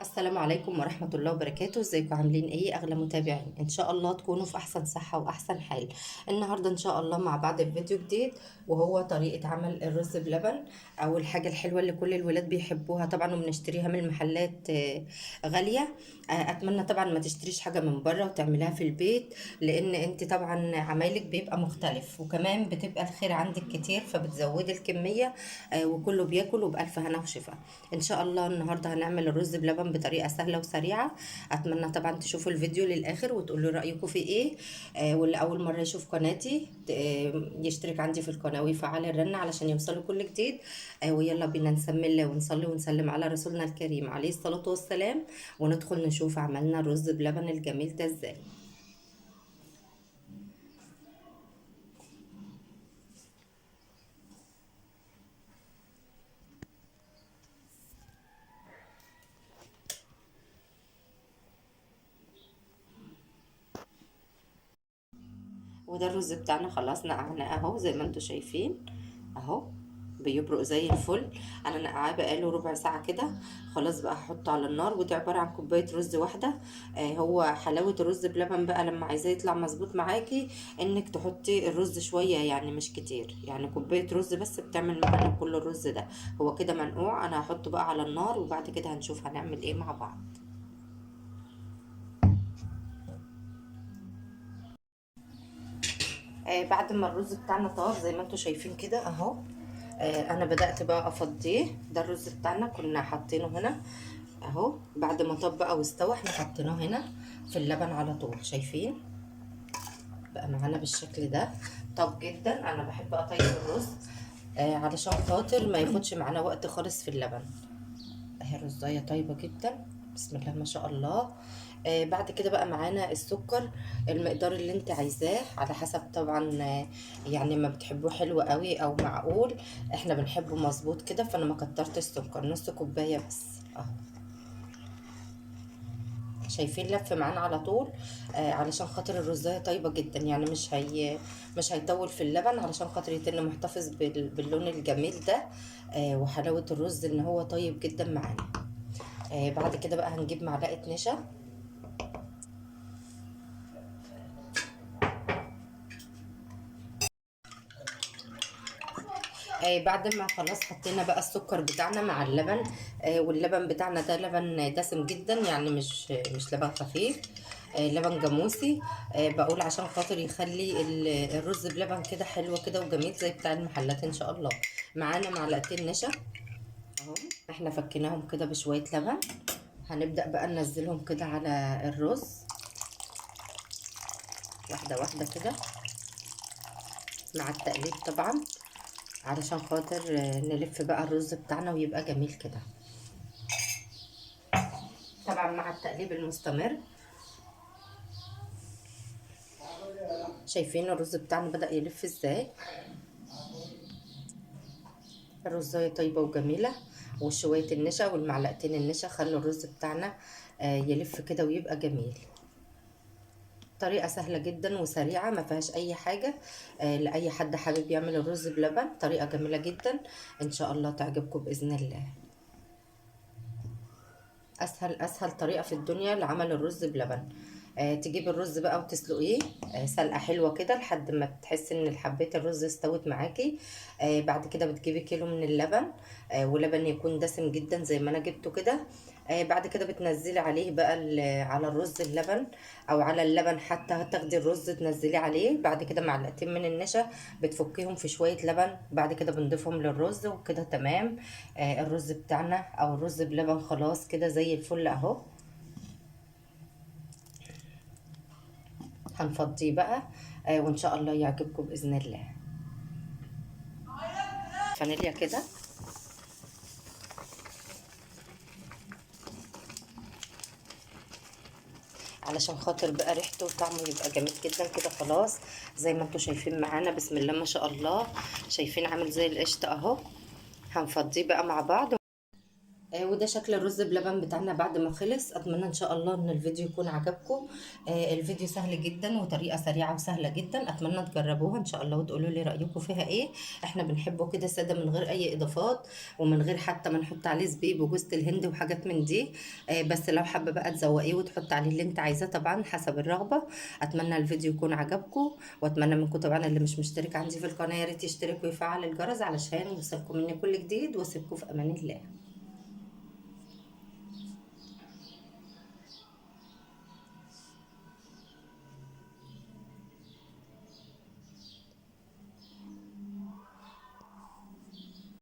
السلام عليكم ورحمة الله وبركاته. ازيكم؟ عاملين ايه اغلى متابعين؟ ان شاء الله تكونوا في احسن صحة واحسن حال. النهاردة ان شاء الله مع بعض الفيديو جديد، وهو طريقة عمل الرز بلبن، او الحاجة الحلوة اللي كل الولاد بيحبوها طبعا وبنشتريها من المحلات غالية. اتمنى طبعا ما تشتريش حاجة من بره وتعملها في البيت، لان انت طبعا عمايلك بيبقى مختلف، وكمان بتبقى الخير عندك كتير فبتزودي الكمية. وكله بياكل وبألف هنا وشفا. ان شاء الله النهارده هنعمل الرز بلبن بطريقه سهله وسريعه. اتمنى طبعا تشوفوا الفيديو للاخر وتقولوا رايكم في ايه. واللي اول مره يشوف قناتي يشترك عندي في القناه ويفعل الرن علشان يوصلوا كل جديد. ويلا بينا نسمي الله ونصلي ونسلم على رسولنا الكريم عليه الصلاه والسلام، وندخل نشوف عملنا الرز بلبن الجميل ده ازاي. وده الرز بتاعنا خلاص نقعناه اهو زي ما انتم شايفين اهو، بيبرق زي الفل. انا نقعاه بقاله ربع ساعه كده. خلاص بقى هحطه على النار، ودي عباره عن كوبايه رز واحده. هو حلاوه الرز بلبن بقى لما عايزاه يطلع مظبوط معاكي انك تحطي الرز شويه، يعني مش كتير، يعني كوبايه رز بس بتعمل معانا كل الرز ده. هو كده منقوع، انا هحطه بقى على النار وبعد كده هنشوف هنعمل ايه مع بعض. بعد ما الرز بتاعنا طاب زي ما انتم شايفين كده اهو. انا بدأت بقى افضيه. ده الرز بتاعنا كنا حاطينه هنا اهو، بعد ما طب بقى واستوى احنا حطيناه هنا في اللبن على طول. شايفين بقى معانا بالشكل ده. طب جدا انا بحب اطيب الرز علشان خاطر ما ياخدش معانا وقت خالص في اللبن. اهي الرزايه طيبه جدا، بسم الله ما شاء الله. بعد كده بقى معانا السكر، المقدار اللي انت عايزاه على حسب طبعا. يعني ما بتحبوه حلو قوي او معقول، احنا بنحبه مظبوط كده، فانا ما كترت السكر، نص كوبايه بس اهو. شايفين لف معانا على طول. علشان خاطر الرزايه طيبه جدا، يعني مش هيطول في اللبن، علشان خاطر يتن محتفظ باللون الجميل ده. وحلاوه الرز ان هو طيب جدا معانا. بعد كده بقى هنجيب معلقه نشا. بعد ما خلاص حطينا بقى السكر بتاعنا مع اللبن. واللبن بتاعنا ده لبن دسم جدا، يعني مش لبن خفيف. لبن جاموسي. بقول عشان خاطر يخلي الرز بلبن كده حلو كده وجميل زي بتاع المحلات ان شاء الله. معانا معلقتين نشا اهو، احنا فكيناهم كده بشويه لبن. هنبدأ بقى ننزلهم كده على الرز واحده واحده كده مع التقليب طبعا، علشان خاطر نلف بقى الرز بتاعنا ويبقى جميل كده، طبعا مع التقليب المستمر. شايفين الرز بتاعنا بدأ يلف ازاي؟ الرزاية طيبة وجميلة، وشوية النشا والمعلقتين النشا خلوا الرز بتاعنا يلف كده ويبقى جميل. طريقة سهلة جدا وسريعة ما فيهاش اي حاجة. لأي حد حابب يعمل الرز بلبن، طريقة جميلة جدا ان شاء الله تعجبكم بإذن الله. اسهل طريقه في الدنيا لعمل الرز بلبن. تجيب الرز بقى وتسلقيه سلقه حلوه كده لحد ما تحس ان حبيت الرز استوت معاكي. بعد كده بتجيبي كيلو من اللبن، ولبن يكون دسم جدا زي ما انا جبته كده. بعد كده بتنزلي عليه بقى على الرز اللبن، او على اللبن حتى هتاخدي الرز تنزلي عليه. بعد كده معلقتين من النشا بتفكيهم في شويه لبن، بعد كده بنضيفهم للرز وكده تمام. الرز بتاعنا او الرز بلبن خلاص كده زي الفل اهو. هنفضيه بقى وان شاء الله يعجبكم باذن الله. فانيليا كده علشان خاطر بقى ريحته وطعمه يبقى جميل جدا كده. خلاص زي ما انتم شايفين معانا بسم الله ما شاء الله، شايفين عامل زي القشطه اهو. هنفضيه بقى مع بعض. وده شكل الرز بلبن بتاعنا بعد ما خلص. اتمنى ان شاء الله ان الفيديو يكون عجبكم. الفيديو سهل جدا وطريقه سريعه وسهله جدا، اتمنى تجربوها ان شاء الله وتقولوا لي رايكم فيها ايه. احنا بنحبه كده ساده من غير اي اضافات، ومن غير حتى ما نحط عليه زبيب وجوز الهند وحاجات من دي. بس لو حابه بقى تزوقيه وتحط عليه اللي انت عايزاه طبعا حسب الرغبه. اتمنى الفيديو يكون عجبكم، واتمنى منكم طبعا اللي مش مشترك عندي في القناه يا ريت يشترك ويفعل الجرس علشان يوصلكم مني كل جديد، واسيبكم في امان الله.